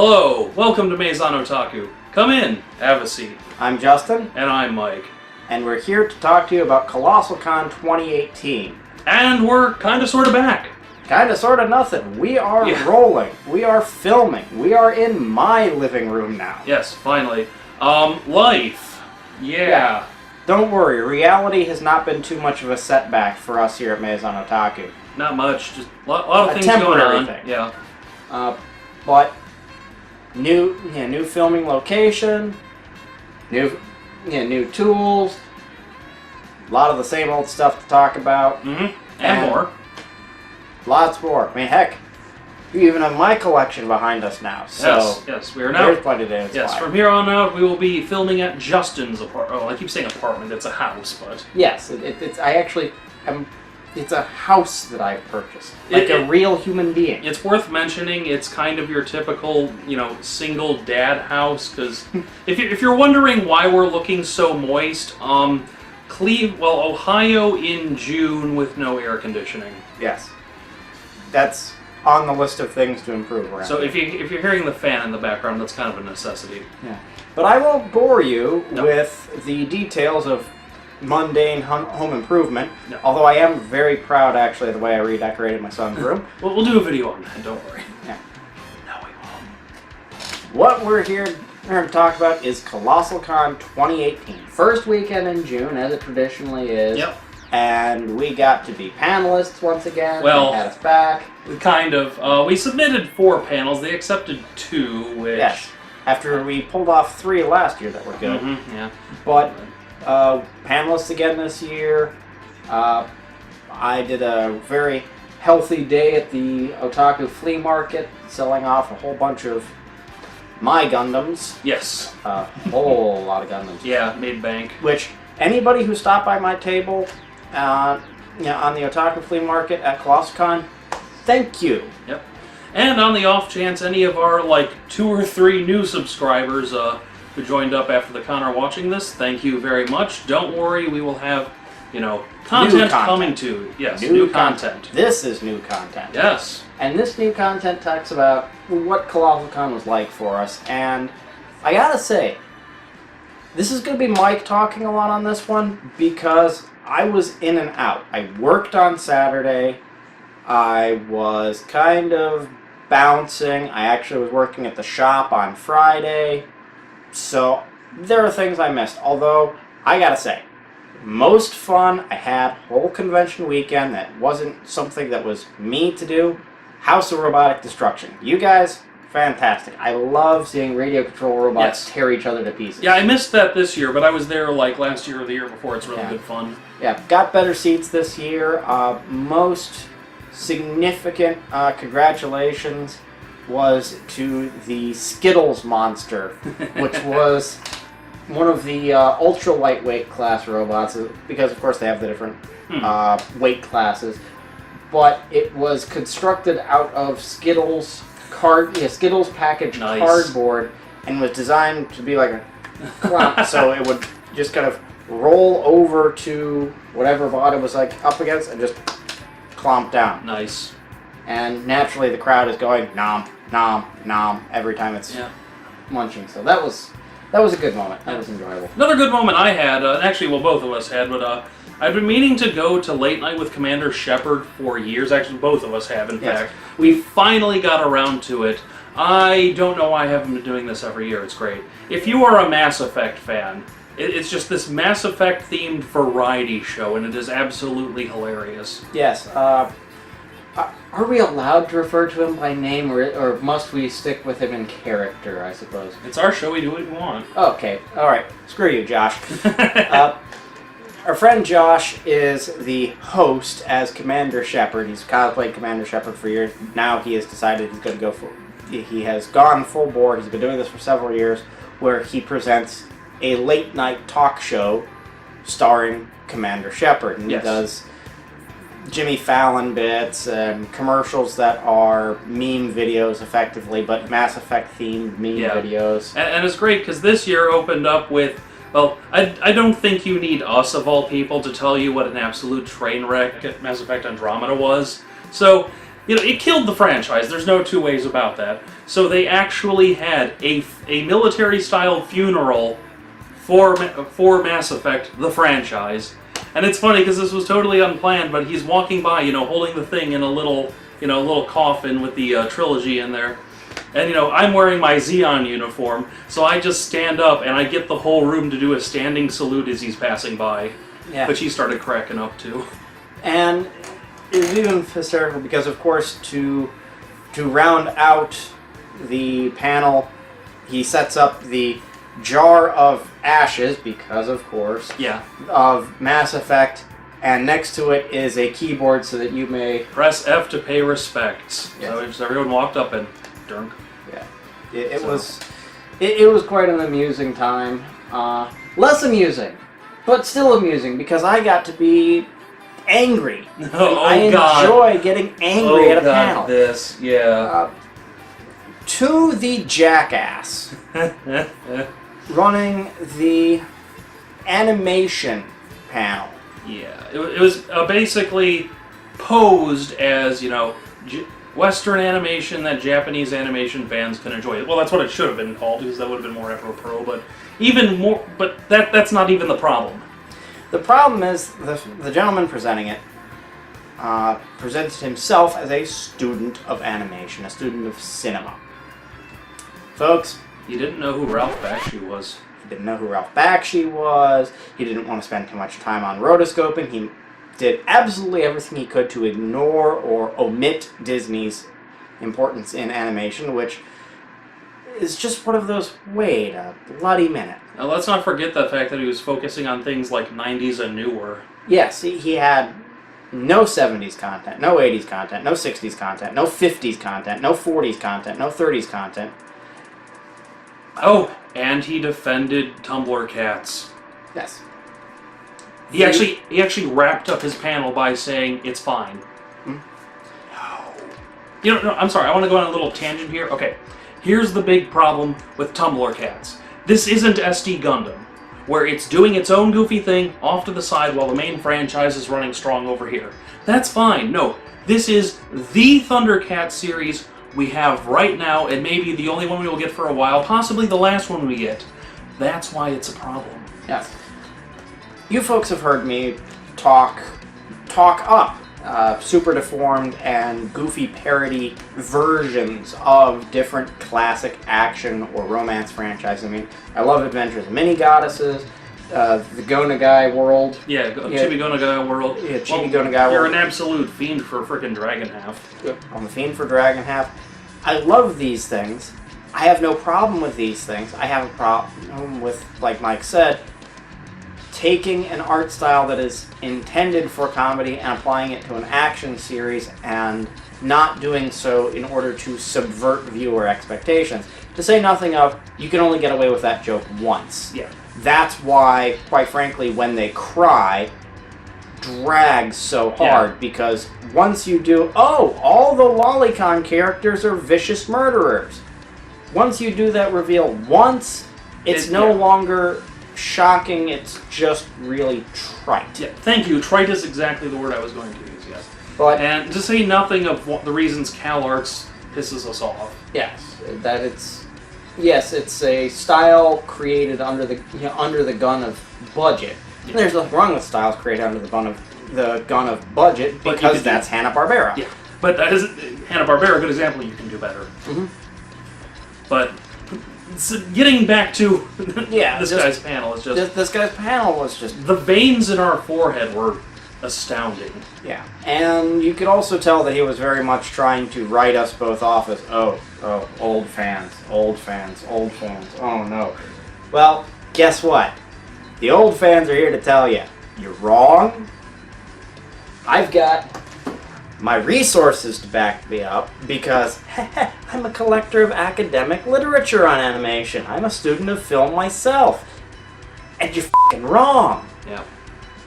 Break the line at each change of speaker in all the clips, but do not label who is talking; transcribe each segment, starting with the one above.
Hello, welcome to Maison Otaku. Come in, have a seat.
I'm Justin,
And I'm Mike.
and we're here to talk to you about Colossalcon 2018.
And we're kinda sorta back.
Kinda, sorta, nothing. We are rolling. We are filming. We are in my living room now.
Yes, finally. Life. Yeah.
Don't worry, reality has not been too much of a setback for us here at Maison Otaku.
Not much, just a lot of
A
things going
temporary
on.
thing.
Yeah.
But new filming location, new tools, a lot of the same old stuff to talk about.
And more.
Lots more. I mean, heck, you even have my collection behind us now. So
Yes, we are now.
there's plenty to inspire.
Yes, from here on out, we will be filming at Justin's apartment. Oh, I keep saying apartment, it's a house, but.
Yes, it's a house that I've purchased. Like a real human being.
It's worth mentioning, it's kind of your typical, single dad house, because if you're wondering why we're looking so moist, Ohio in June with no air conditioning.
Yes. That's on the list of things to improve around.
So if you're hearing the fan in the background, that's kind of a necessity.
Yeah. But I won't bore you with the details of mundane home improvement, although I am very proud, actually, of the way I redecorated my son's room.
Well, we'll do a video on that, don't worry.
Yeah.
No, we won't.
What we're here to talk about is Colossalcon 2018. First weekend in June, as it traditionally is.
Yep.
And we got to be panelists once again.
Well,
they had us back.
Kind of. We submitted 4 panels. They accepted 2, which...
Yes. After we pulled off 3 last year that were good.
Yeah.
But panelists again this year. I did a very healthy day at the Otaku flea market, selling off a whole bunch of my Gundams.
Yes.
A whole lot of Gundams.
Yeah, made bank.
Which anybody who stopped by my table on the Otaku flea market at Colossalcon, thank you.
Yep. And on the off chance any of our 2 or 3 new subscribers who joined up after the con are watching this, thank you very much. Don't worry, we will have, content coming to. Yes, new content.
This is new content.
Yes.
And this new content talks about what Colossalcon was like for us. And I gotta say, this is going to be Mike talking a lot on this one because I was in and out. I worked on Saturday. I was kind of bouncing. I actually was working at the shop on Friday. So there are things I missed. Although, I gotta say, most fun I had whole convention weekend that wasn't something that was me to do. House of Robotic Destruction. You guys... fantastic. I love seeing radio control robots tear each other to pieces.
Yeah, I missed that this year, but I was there last year or the year before. It's really good fun.
Yeah, got better seats this year. Most significant congratulations was to the Skittles monster, which was one of the ultra lightweight class robots, because of course they have the different weight classes. But it was constructed out of Skittles Skittles packaged cardboard, and was designed to be like a clomp, so it would just kind of roll over to whatever bot it was up against and just clomp down.
Nice.
And naturally the crowd is going nom, nom, nom every time it's munching. So that was a good moment. That was enjoyable.
Another good moment I had, actually, both of us had, but I've been meaning to go to Late Night with Commander Shepard for years. Actually, both of us have, in fact. We finally got around to it. I don't know why I haven't been doing this every year. It's great. If you are a Mass Effect fan, it's just this Mass Effect-themed variety show, and it is absolutely hilarious.
Yes. Are we allowed to refer to him by name, or must we stick with him in character, I suppose?
It's our show. We do what we want.
Okay. All right. Screw you, Josh. Our friend Josh is the host as Commander Shepard. He's cosplayed Commander Shepard for years. Now he has decided he's going to go for... He has gone full board. He's been doing this for several years, where he presents a late-night talk show starring Commander Shepard. And he does Jimmy Fallon bits and commercials that are meme videos, effectively, but Mass Effect-themed meme videos.
And it's great, because this year opened up with... Well, I don't think you need us, of all people, to tell you what an absolute train wreck Mass Effect Andromeda was. So, it killed the franchise. There's no two ways about that. So they actually had a military-style funeral for Mass Effect, the franchise. And it's funny because this was totally unplanned, but he's walking by, holding the thing in a little coffin with the trilogy in there. And, I'm wearing my Xeon uniform, so I just stand up and I get the whole room to do a standing salute as he's passing by.
Yeah.
Which he started cracking up to.
And it was even hysterical because, of course, to round out the panel, he sets up the jar of ashes, because, of course, of Mass Effect, and next to it is a keyboard so that you may...
Press F to pay respects.
Yes.
So just everyone walked up and... Dunk.
Yeah. It was quite an amusing time. Less amusing, but still amusing, because I got to be angry. I enjoy getting angry at a panel. To the jackass running the animation panel.
Yeah, it was basically posed as, Western animation that Japanese animation fans can enjoy. Well, that's what it should have been called, because that would have been more apropos, but even more, but that's not even the problem.
The problem is the gentleman presenting it presents himself as a student of animation, a student of cinema. Folks,
he didn't know who Ralph Bakshi was.
He didn't know who Ralph Bakshi was. He didn't want to spend too much time on rotoscoping. He did absolutely everything he could to ignore or omit Disney's importance in animation, which is just one of those, wait a bloody minute.
Now, let's not forget the fact that he was focusing on things like 90s and newer.
Yes, he had no 70s content, no 80s content, no 60s content, no 50s content, no 40s content, no 30s content.
Oh, and he defended Tumblr cats.
Yes.
He actually wrapped up his panel by saying it's fine. No. No, I'm sorry. I want to go on a little tangent here. Okay, here's the big problem with Tumblr cats. This isn't SD Gundam, where it's doing its own goofy thing off to the side while the main franchise is running strong over here. That's fine. No, this is the Thundercats series we have right now, and maybe the only one we will get for a while, possibly the last one we get. That's why it's a problem.
Yes. You folks have heard me talk up super deformed and goofy parody versions of different classic action or romance franchises. I mean, I love Adventures of Mini Goddesses, the Go Nagai world.
Yeah, Chibi Go Nagai world.
Yeah, Chibi Go Nagai world.
You're an absolute fiend for frickin' Dragon Half.
I'm a fiend for Dragon Half. I love these things. I have no problem with these things. I have a problem with, like Mike said, taking an art style that is intended for comedy and applying it to an action series and not doing so in order to subvert viewer expectations. To say nothing of, you can only get away with that joke once.
Yeah.
That's why, quite frankly, When They Cry drags so hard, because once you do, all the Lolicon characters are vicious murderers. Once you do that reveal once, it's no longer shocking, it's just really trite.
Yeah, thank you. Trite is exactly the word I was going to use, yes.
But,
and to say nothing of the reasons CalArts pisses us off.
Yes, that it's a style created under the gun of budget. Yeah. There's nothing wrong with styles created under the gun of budget, because that's Hanna-Barbera.
Yeah, but that is Hanna-Barbera, a good example. You can do better.
Mm-hmm.
But so getting back to this guy's panel is just...
This guy's panel was just...
The veins in our forehead were astounding.
Yeah, and you could also tell that he was very much trying to write us both off as, old fans, oh no. Well, guess what? The old fans are here to tell you, you're wrong. I've got my resources to back me up, because I'm a collector of academic literature on animation. I'm a student of film myself. And you're f***ing wrong.
Yeah.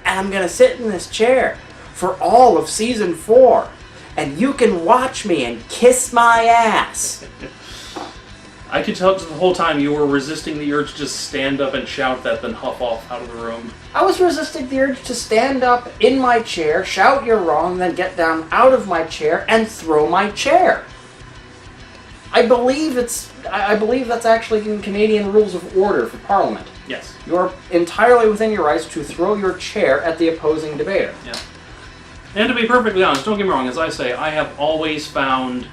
And I'm going to sit in this chair for all of Season 4. And you can watch me and kiss my ass.
I could tell the whole time you were resisting the urge to just stand up and shout that, then huff off out of the room.
I was resisting the urge to stand up in my chair, shout "you're wrong," then get down out of my chair and throw my chair. I believe that's actually in Canadian Rules of Order for Parliament.
Yes.
You're entirely within your rights to throw your chair at the opposing debater.
Yeah. And to be perfectly honest, don't get me wrong, as I say, I have always found,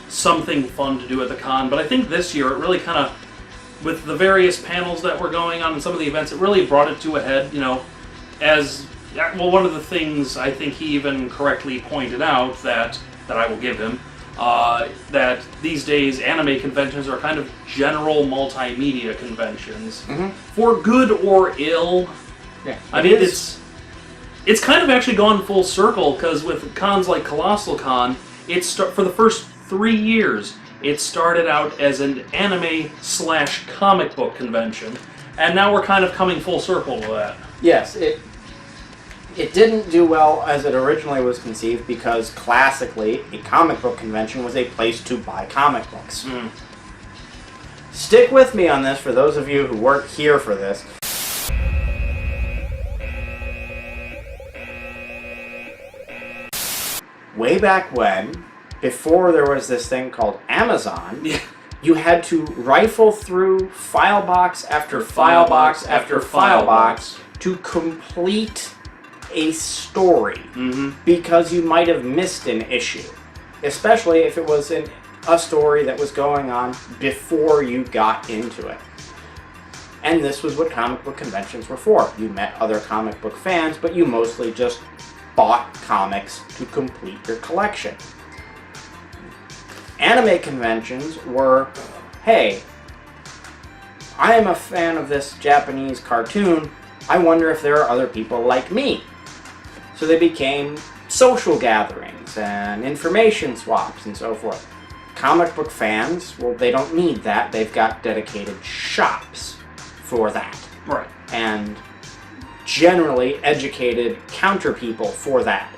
something fun to do at the con, but I think this year it really kind of, with the various panels that were going on and some of the events, it really brought it to a head, as, well, one of the things I think he even correctly pointed out that I will give him, that these days anime conventions are kind of general multimedia conventions. Mm-hmm. For good or ill.
Yeah,
I mean, it's kind of actually gone full circle, because with cons like Colossalcon, for the first 3 years, it started out as an anime/comic book convention, and now we're kind of coming full circle with that.
Yes, it didn't do well as it originally was conceived, because classically, a comic book convention was a place to buy comic books. Mm. Stick with me on this for those of you who weren't here for this. Way back when, before there was this thing called Amazon, you had to rifle through file box after file box after file box to complete a story, because you might have missed an issue, especially if it was a story that was going on before you got into it. And this was what comic book conventions were for. You met other comic book fans, but you mostly just bought comics to complete your collection. Anime conventions were, hey, I am a fan of this Japanese cartoon, I wonder if there are other people like me. So they became social gatherings and information swaps and so forth. Comic book fans, well, they don't need that. They've got dedicated shops for that.
Right.
And generally educated counter people for that.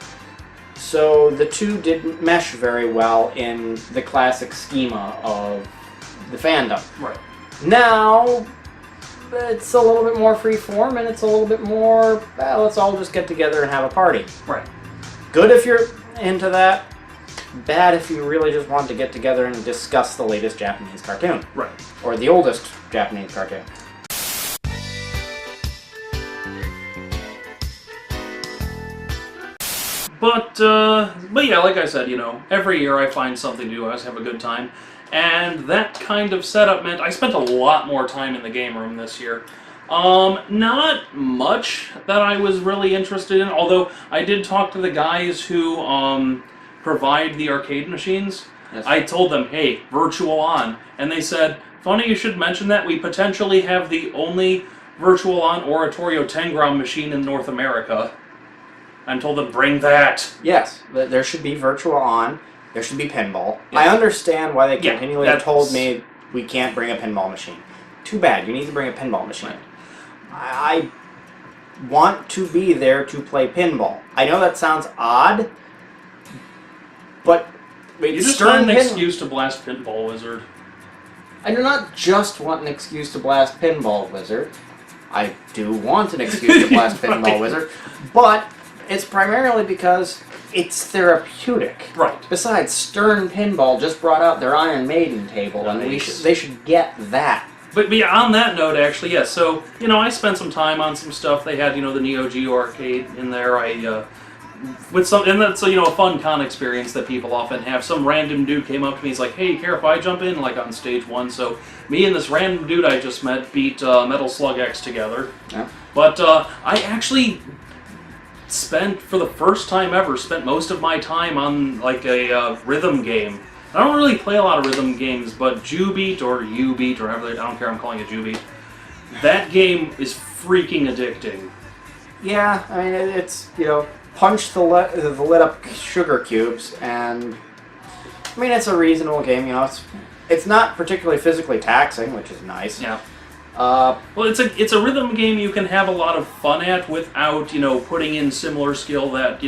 So the two didn't mesh very well in the classic schema of the fandom.
Right.
Now, it's a little bit more free-form, and it's a little bit more, let's all just get together and have a party.
Right.
Good if you're into that. Bad if you really just want to get together and discuss the latest Japanese cartoon.
Right.
Or the oldest Japanese cartoon.
But yeah, like I said, every year I find something to do. I always have a good time. And that kind of setup meant I spent a lot more time in the game room this year. Not much that I was really interested in, although I did talk to the guys who provide the arcade machines. Yes. I told them, hey, Virtual On. And they said, funny you should mention that. We potentially have the only Virtual On Oratorio Tengram machine in North America. I'm told them, bring that.
Yes, there should be Virtual On. There should be pinball. Yes. I understand why they continually told me we can't bring a pinball machine. Too bad. You need to bring a pinball machine. Right. I want to be there to play pinball. I know that sounds odd, but
you just want an excuse to blast Pinball Wizard.
I do not just want an excuse to blast Pinball Wizard. I do want an excuse to blast Pinball Wizard, but it's primarily because it's therapeutic.
Right.
Besides, Stern Pinball just brought out their Iron Maiden table, nice. And they should get that.
But yeah, on that note, actually, yes. So, I spent some time on some stuff. They had, the Neo Geo arcade in there. And that's a fun con experience that people often have. Some random dude came up to me. He's like, "Hey, care if I jump in?" Like on stage 1. So me and this random dude I just met beat Metal Slug X together. Yeah. But I actually for the first time ever, spent most of my time on like a rhythm game. I don't really play a lot of rhythm games, but Jubeat or U-Beat or however, I don't care, I'm calling it Jubeat. That game is freaking addicting.
Yeah, I mean, it's, punch the lit up sugar cubes, and I mean, it's a reasonable game, it's not particularly physically taxing, which is nice.
Yeah. Well, it's a rhythm game you can have a lot of fun at without, putting in similar skill that,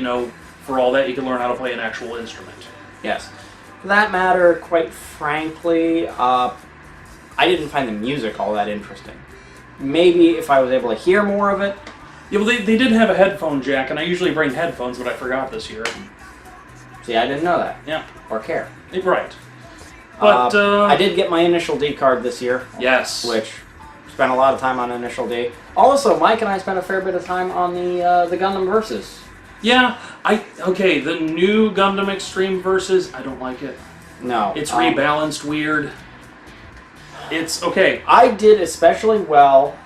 for all that, you can learn how to play an actual instrument.
Yes. For that matter, quite frankly, I didn't find the music all that interesting. Maybe if I was able to hear more of it.
Yeah, well, they did have a headphone jack, and I usually bring headphones, but I forgot this year.
See, I didn't know that.
Yeah.
Or care.
Right. But,
I did get my Initial D card this year.
Yes.
Which, spent a lot of time on Initial D. Also, Mike and I spent a fair bit of time on the Gundam Versus.
Yeah, okay, the new Gundam Extreme Versus, I don't like it.
No.
It's rebalanced weird. It's, okay.
I did especially well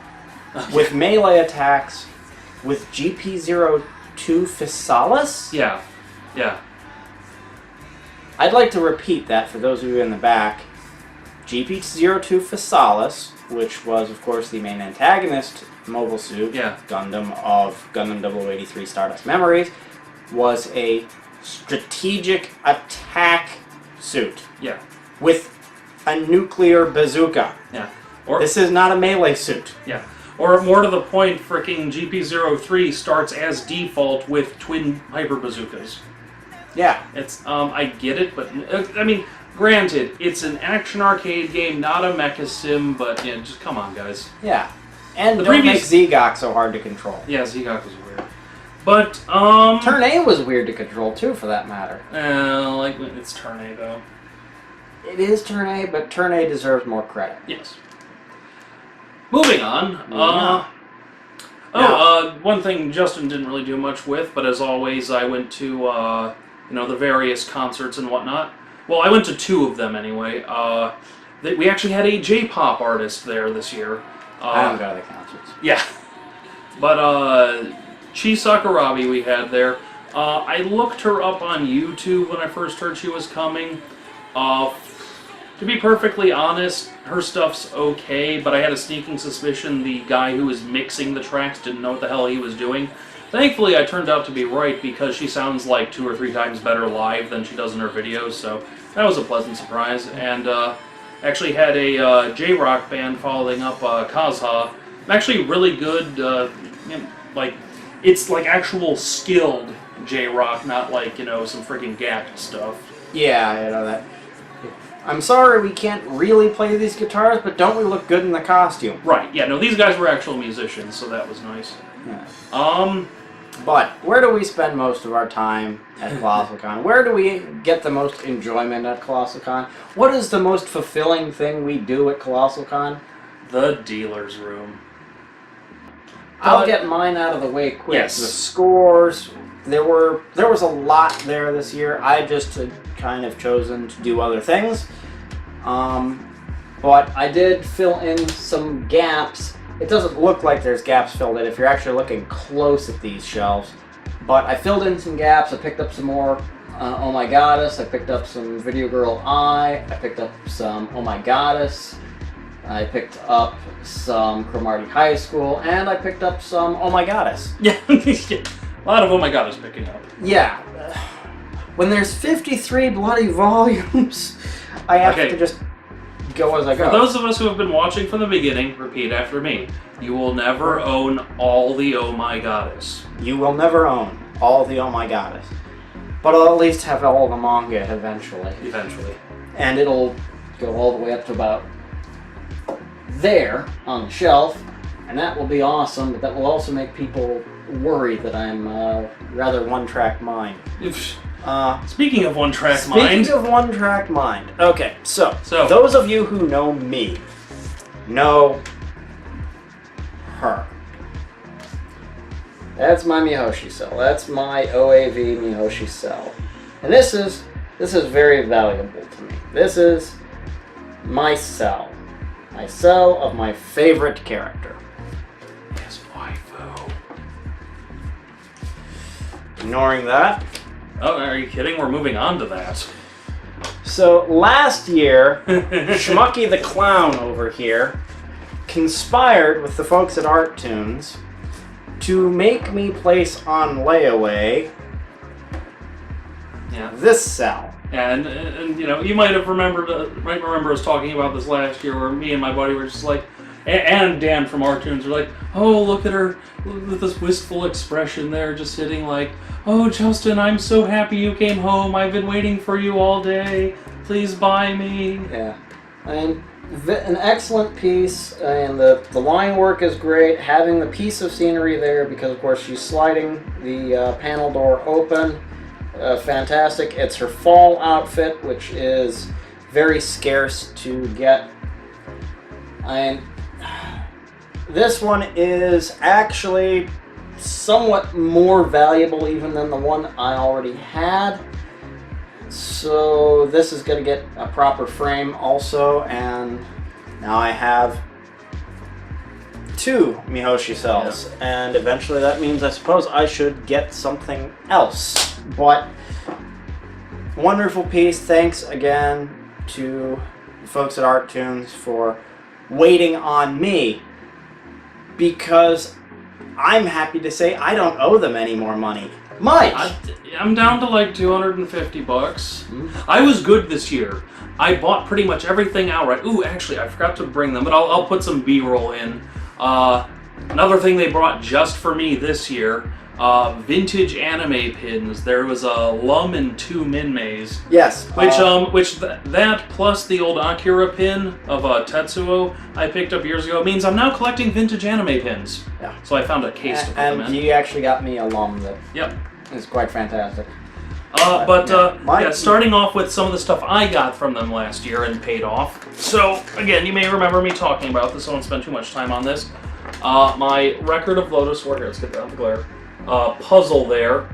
with melee attacks with GP02 Physalis.
Yeah, yeah.
I'd like to repeat that for those of you in the back. GP02 Physalis, which was, of course, the main antagonist mobile suit Gundam of Gundam 0083 Stardust Memories, was a strategic attack suit.
Yeah.
With a nuclear bazooka.
Yeah.
This is not a melee suit.
Yeah. Or more to the point, frickin' GP03 starts as default with twin hyper bazookas.
Yeah.
It's, I get it, but, I mean, granted, it's an action arcade game, not a mecha sim, but, yeah, just come on, guys.
Yeah. And don't make Zegok so hard to control.
Yeah, Zegok was weird. But,
Turn A was weird to control, too, for that matter.
Like, it's Turn A, though.
It is Turn A, but Turn A deserves more credit.
Yes. Moving on. One thing Justin didn't really do much with, but as always, I went to, the various concerts and whatnot. Well, I went to 2 of them anyway. We actually had a J-pop artist there this year.
I don't go to the concerts.
Yeah. But, Chi Sakurabi we had there. I looked her up on YouTube when I first heard she was coming. To be perfectly honest, her stuff's okay, but I had a sneaking suspicion the guy who was mixing the tracks didn't know what the hell he was doing. Thankfully, I turned out to be right because she sounds like 2 or 3 times better live than she does in her videos, so that was a pleasant surprise. And actually had a J-rock band following up Kazha. Actually really good, it's like actual skilled J-rock, not like, some freaking gapped stuff.
Yeah, I know that. I'm sorry we can't really play these guitars, but don't we look good in the costume?
Right, yeah, no, these guys were actual musicians, so that was nice.
Yeah. But where do we spend most of our time at Colossalcon? Where do we get the most enjoyment at Colossalcon? What is the most fulfilling thing we do at Colossalcon?
The dealer's room.
I'll get mine out of the way quick.
Yes.
The scores, there was a lot there this year. I just had kind of chosen to do other things. But I did fill in some gaps. It doesn't look like there's gaps filled in if you're actually looking close at these shelves. But I filled in some gaps. I picked up some more Oh My Goddess. I picked up some Video Girl I picked up some Oh My Goddess. I picked up some Cromartie High School. And I picked up some Oh My Goddess.
Yeah, a lot of Oh My Goddess picking up.
Yeah. When there's 53 bloody volumes, I have to just go as I go.
For those of us who have been watching from the beginning, repeat after me. You will never own all the Oh My Goddess.
You will never own all the Oh My Goddess. But I'll at least have all the manga eventually.
Eventually.
And it'll go all the way up to about there on the shelf. And that will be awesome, but that will also make people worry that I'm rather one-track mind.
Speaking of one-track mind.
Speaking of one-track mind. Okay, so those of you who know me know her. That's my Mihoshi cell. That's my OAV Mihoshi cell. And this is very valuable to me. This is my cell. My cell of my favorite character.
Yes, waifu.
Ignoring that.
Oh, are you kidding? We're moving on to that.
So last year, Schmucky the Clown over here conspired with the folks at Art Tunes to make me place on layaway this cell.
And you might remember us talking about this last year, where me and my buddy were just like, and Dan from our tunes are like, oh, look at her with this wistful expression there, just sitting like, oh, Justin, I'm so happy you came home. I've been waiting for you all day. Please buy me.
Yeah. And an excellent piece, and the line work is great. Having the piece of scenery there, because of course she's sliding the panel door open. Fantastic. It's her fall outfit, which is very scarce to get. And this one is actually somewhat more valuable even than the one I already had. So this is going to get a proper frame also, and now I have 2 Mihoshi cells, and eventually that means I suppose I should get something else. But wonderful piece. Thanks again to the folks at Art Tunes for waiting on me, because I'm happy to say I don't owe them any more money. Mike!
I'm down to like $250. I was good this year. I bought pretty much everything outright. Ooh, actually, I forgot to bring them, but I'll put some B-roll in. Another thing they brought just for me this year, vintage anime pins. There was a Lum and 2 Minmeis.
Yes.
That plus the old Akira pin of Tetsuo I picked up years ago means I'm now collecting vintage anime pins.
Yeah.
So I found a case to put them in.
And you actually got me a Lum that
Yep.
is quite fantastic.
Starting off with some of the stuff I got from them last year and paid off. So, again, you may remember me talking about this, so I won't spend too much time on this. My Record of Lotus War, here, let's get that out the glare. Puzzle there.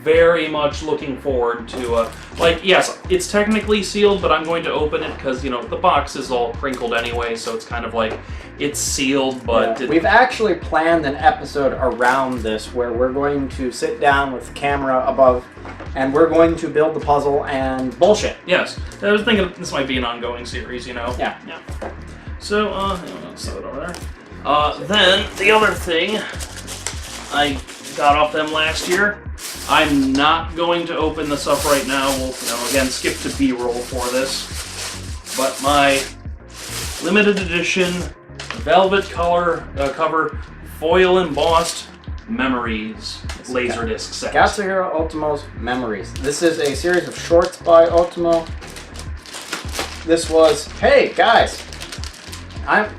Very much looking forward to, yes, it's technically sealed, but I'm going to open it because, the box is all crinkled anyway, so it's kind of like, it's sealed, but...
We've actually planned an episode around this where we're going to sit down with the camera above and we're going to build the puzzle and bullshit.
Yes. I was thinking this might be an ongoing series,
Yeah.
So, let's set it over there. Then, the other thing I got off them last year, I'm not going to open this up right now. We'll, again, skip to B-roll for this. But my limited edition velvet cover foil embossed Memories Laserdisc set.
Katsuhiro Otomo's Memories. This is a series of shorts by Otomo. This was, hey guys, I'm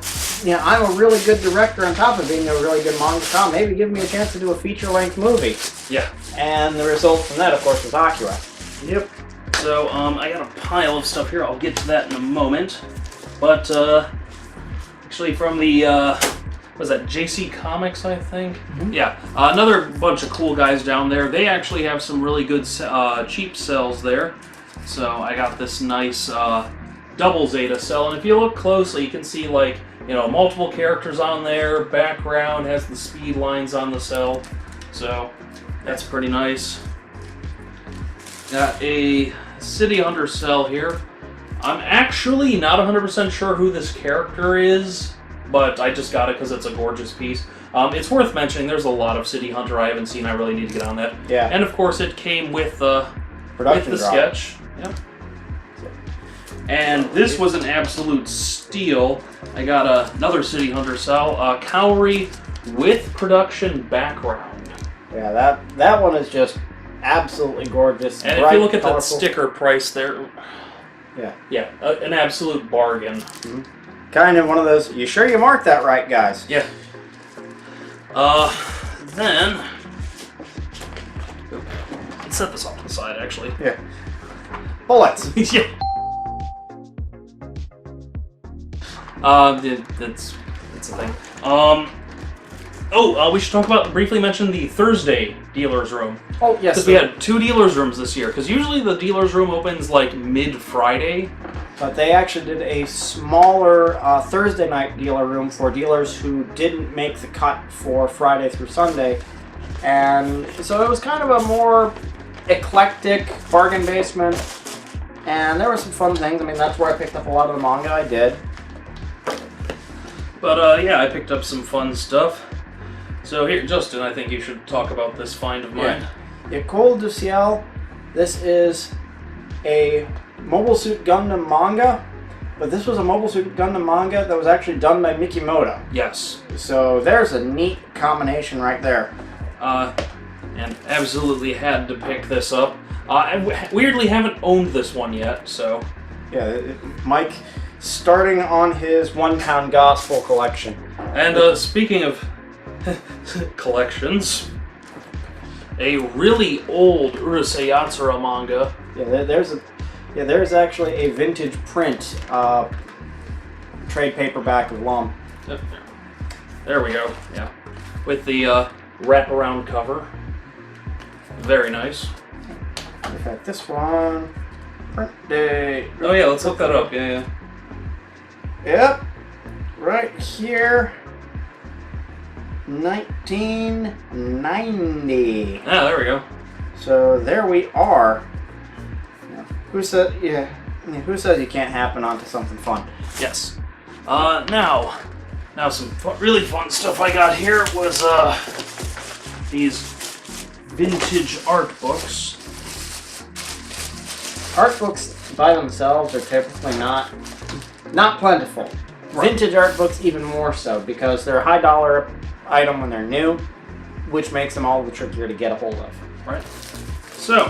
a really good director on top of being a really good mangaka. Maybe give me a chance to do a feature-length movie.
Yeah.
And the result from that, of course, was Akira.
Yep. So, I got a pile of stuff here. I'll get to that in a moment. But, actually from the, was that JC Comics, I think? Mm-hmm. Yeah. Another bunch of cool guys down there. They actually have some really good cheap cells there. So, I got this nice double Zeta cell. And if you look closely, you can see, multiple characters on there. Background has the speed lines on the cell. So, that's pretty nice. Got a City Hunter cell here. I'm actually not 100% sure who this character is, but I just got it because it's a gorgeous piece. It's worth mentioning there's a lot of City Hunter I haven't seen. I really need to get on that.
Yeah.
And of course it came with the sketch. Yep. And this was an absolute steal. I got another City Hunter cell, Kaori with production background.
Yeah, that one is just absolutely gorgeous.
And
bright,
if you look at
colorful.
that sticker price there, yeah, an absolute bargain.
Mm-hmm. Kind of one of those, you sure you marked that right, guys?
Yeah. Then, let's set this off to the side, actually.
Yeah. Bullets.
Yeah. That's a thing. We should talk about, briefly mention the Thursday dealer's room.
Oh, yes.
Because we had 2 dealer's rooms this year, because usually the dealer's room opens mid-Friday.
But they actually did a smaller Thursday night dealer room for dealers who didn't make the cut for Friday through Sunday. And so it was kind of a more eclectic bargain basement. And there were some fun things. I mean, that's where I picked up a lot of the manga I did.
But I picked up some fun stuff. So here, Justin, I think you should talk about this find of mine.
École du Ciel. This is a Mobile Suit Gundam manga. but this was a Mobile Suit Gundam manga that was actually done by Mikimoto.
Yes.
So there's a neat combination right there.
And absolutely had to pick this up. I weirdly haven't owned this one yet, so...
Yeah, Mike starting on his 1 pound gospel collection.
And speaking of collections, a really old Urusei Yatsura manga.
Yeah, there's actually a vintage print trade paperback of Lum.
There we go. Yeah, with the wraparound cover. Very nice.
In fact, this one, print date.
Oh yeah, let's look that up. Yeah.
Yep, right here. 1990.
Ah, there we go.
So there we are. Who said? Yeah. Who says you can't happen onto something fun?
Yes. Now some really fun stuff I got here was these vintage art books.
Art books by themselves are typically not plentiful.
Right.
Vintage art books even more so because they're a high dollar item when they're new, which makes them all the trickier to get a hold of.
Right. So,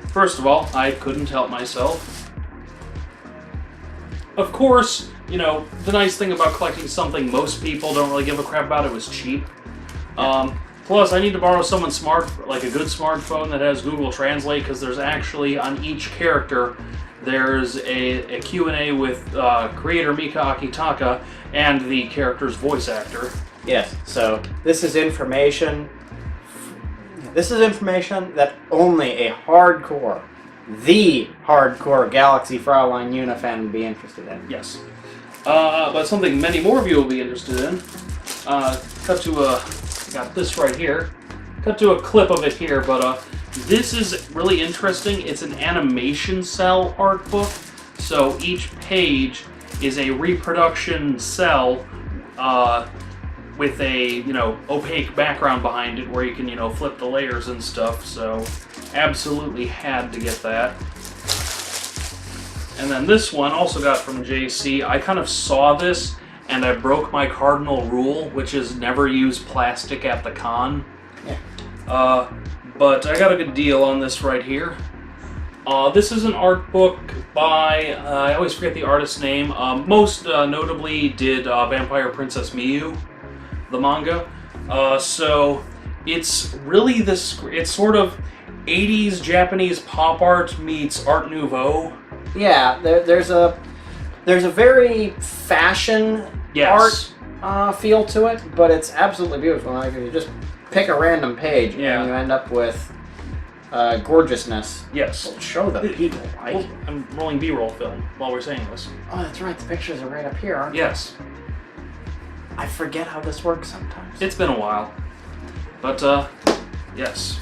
first of all, I couldn't help myself. Of course, the nice thing about collecting something most people don't really give a crap about, it was cheap. Plus, I need to borrow someone's a good smartphone that has Google Translate, because there's actually, on each character, there's a Q&A with creator Mika Akitaka and the character's voice actor.
Yes, so this is information that only the hardcore Galaxy Fraulein Unifan would be interested in.
Yes. But something many more of you will be interested in. Got this right here. Cut to a clip of it here, but this is really interesting. It's an animation cell art book. So each page is a reproduction cell with a, opaque background behind it where you can, flip the layers and stuff. So absolutely had to get that. And then this one also got from JC. I kind of saw this and I broke my cardinal rule, which is never use plastic at the con.
Yeah.
But I got a good deal on this right here. This is an art book by, I always forget the artist's name, most notably did Vampire Princess Miyu, the manga. So it's really it's sort of 80s Japanese pop art meets Art Nouveau.
Yeah, there's a very fashion art feel to it, but it's absolutely beautiful. Like, if you just pick a random page and you end up with gorgeousness.
Yes.
We'll show the people, Mike.
Well, I'm rolling B-roll film while we're saying this.
Oh, that's right. The pictures are right up here, aren't they?
Yes.
I forget how this works sometimes.
It's been a while. But, yes.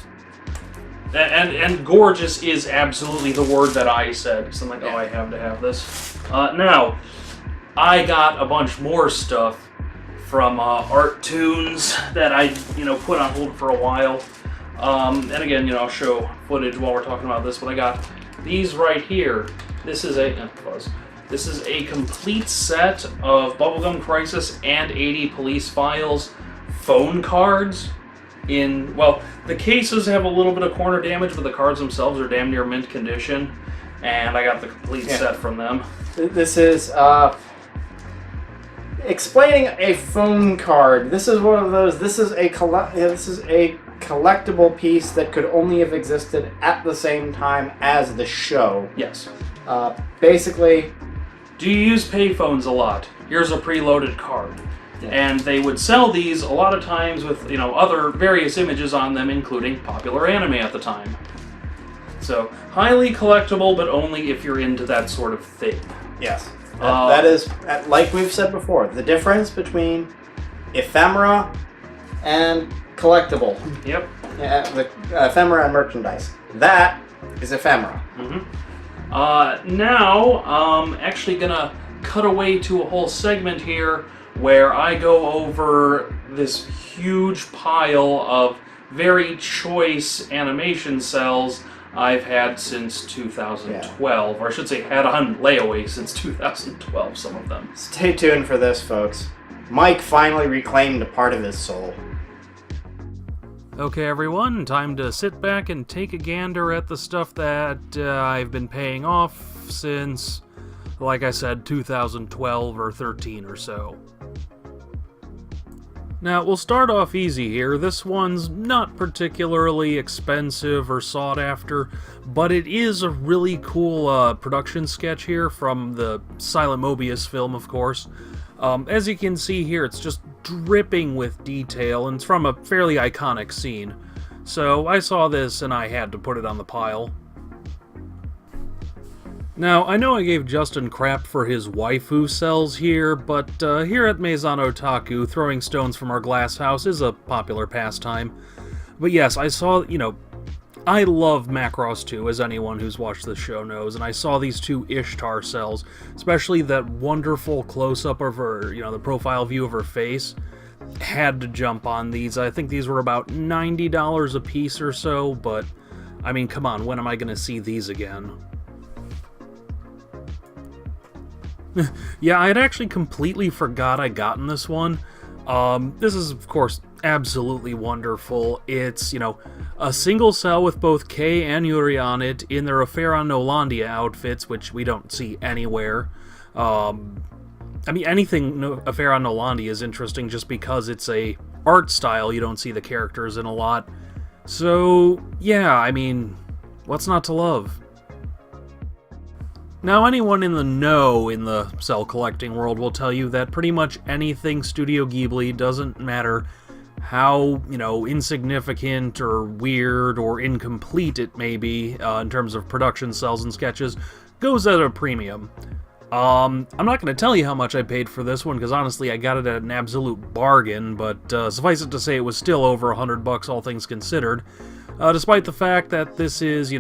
And gorgeous is absolutely the word that I said. So I'm like, I have to have this. Now, I got a bunch more stuff from Art Tunes that I, put on hold for a while. And again, I'll show footage while we're talking about this, but I got these right here. This is a complete set of Bubblegum Crisis and 80 Police Files phone cards. The cases have a little bit of corner damage, but the cards themselves are damn near mint condition. And I got the complete set from them.
This is explaining a phone card. This is one of those. This is a collectible piece that could only have existed at the same time as the show.
Yes.
Basically,
do you use payphones a lot? Here's a preloaded card. Yeah. And they would sell these a lot of times with, other various images on them, including popular anime at the time. So, highly collectible, but only if you're into that sort of thing.
Yes. That is, like we've said before, the difference between ephemera and collectible.
Yep.
The ephemera and merchandise. That is ephemera.
Mm-hmm. Now, I'm actually going to cut away to a whole segment here where I go over this huge pile of very choice animation cells I've had since 2012, or I should say had on layaway since 2012, some of them.
Stay tuned for this, folks. Mike finally reclaimed a part of his soul.
Okay, everyone, time to sit back and take a gander at the stuff that I've been paying off since, like I said, 2012 or 13 or so. Now, we'll start off easy here. This one's not particularly expensive or sought after, but it is a really cool production sketch here from the Silent Mobius film, of course. As you can see here, it's just dripping with detail, and it's from a fairly iconic scene. So I saw this and I had to put it on the pile. Now, I know I gave Justin crap for his waifu cells here, but here at Maison Otaku, throwing stones from our glass house is a popular pastime. But yes, I saw, I love Macross 2, as anyone who's watched this show knows, and I saw these two Ishtar cells, especially that wonderful close-up of her, the profile view of her face. Had to jump on these. I think these were about $90 a piece or so, but, I mean, come on, when am I going to see these again? Yeah, I had actually completely forgot I'd gotten this one. This is, of course, absolutely wonderful. It's, a single cell with both Kei and Yuri on it in their Affair on Nolandia outfits, which we don't see anywhere. I mean, anything Affair on Nolandia is interesting just because it's a art style you don't see the characters in a lot. So, yeah, I mean, what's not to love? Now, anyone in the know in the cell collecting world will tell you that pretty much anything Studio Ghibli, doesn't matter how, insignificant or weird or incomplete it may be in terms of production cells and sketches, goes at a premium. I'm not going to tell you how much I paid for this one, because honestly I got it at an absolute bargain, but suffice it to say it was still over $100 all things considered, despite the fact that this is,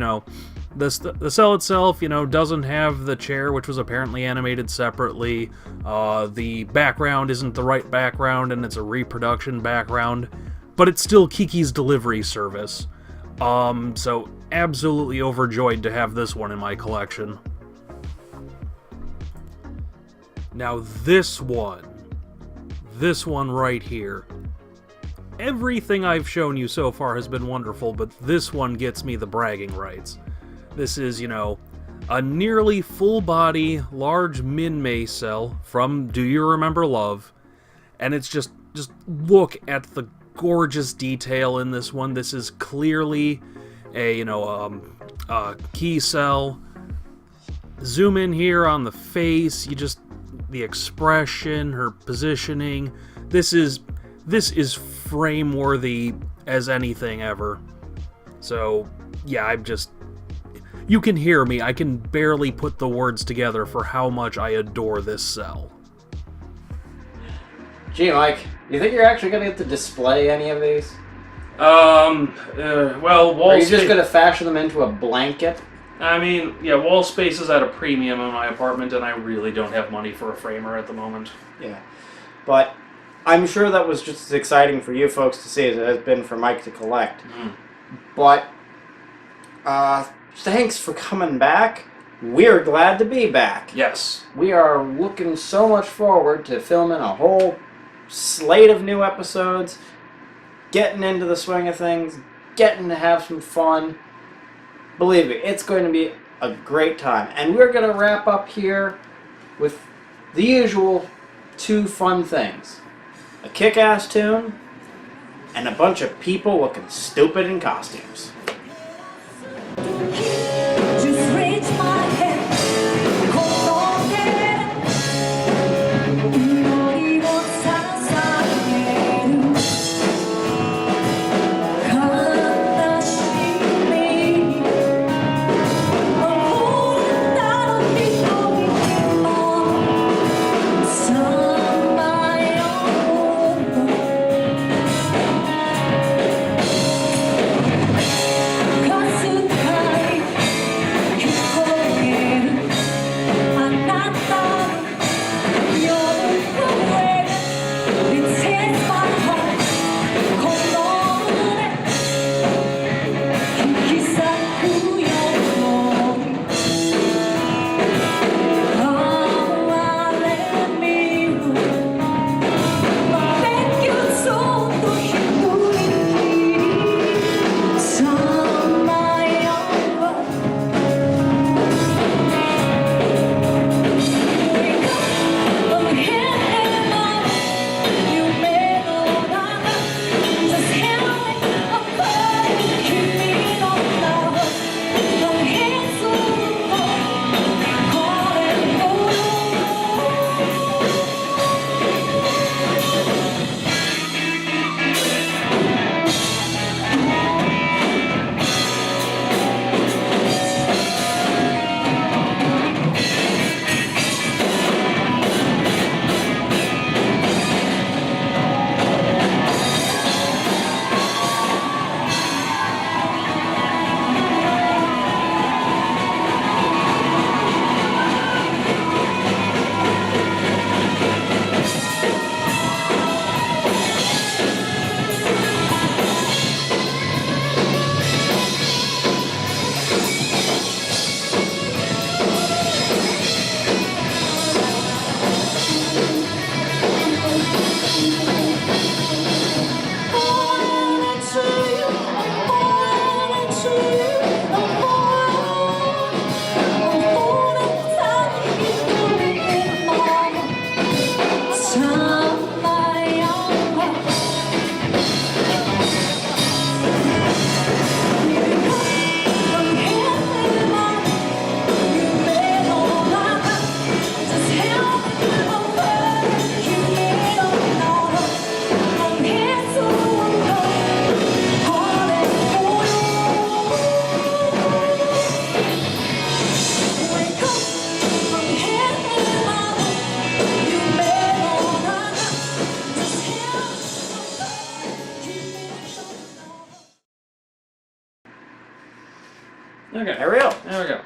the cell itself, doesn't have the chair, which was apparently animated separately. The background isn't the right background, and it's a reproduction background, but it's still Kiki's Delivery Service. So absolutely overjoyed to have this one in my collection. Now this one right here. Everything I've shown you so far has been wonderful, but this one gets me the bragging rights. This is, a nearly full-body, large Minmay cell from Do You Remember Love? And it's just look at the gorgeous detail in this one. This is clearly a, key cell. Zoom in here on the face, the expression, her positioning. This is frame-worthy as anything ever. So, yeah, you can hear me, I can barely put the words together for how much I adore this cell.
Gee, Mike, you think you're actually going to get to display any of these?
Well, wall
Or are you
space...
just going to fashion them into a blanket?
I mean, yeah, wall space is at a premium in my apartment, and I really don't have money for a framer at the moment.
Yeah, but I'm sure that was just as exciting for you folks to see as it has been for Mike to collect. But, thanks for coming back. We're glad to be back.
Yes.
We are looking so much forward to filming a whole slate of new episodes, getting into the swing of things, getting to have some fun. Believe me, it's going to be a great time. And we're going to wrap up here with the usual two fun things. A kick-ass tune, and a bunch of people looking stupid in costumes.
Just reach my hand, hold on there. 너를 못 살아가게. 가다시미. 모든 나를 믿고 있어.
Okay.
There we go.
There we go.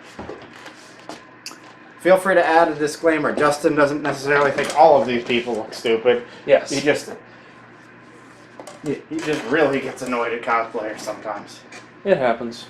Feel free to add a disclaimer. Justin doesn't necessarily think all of these people look stupid.
Yes.
He just really gets annoyed at cosplayers sometimes.
It happens.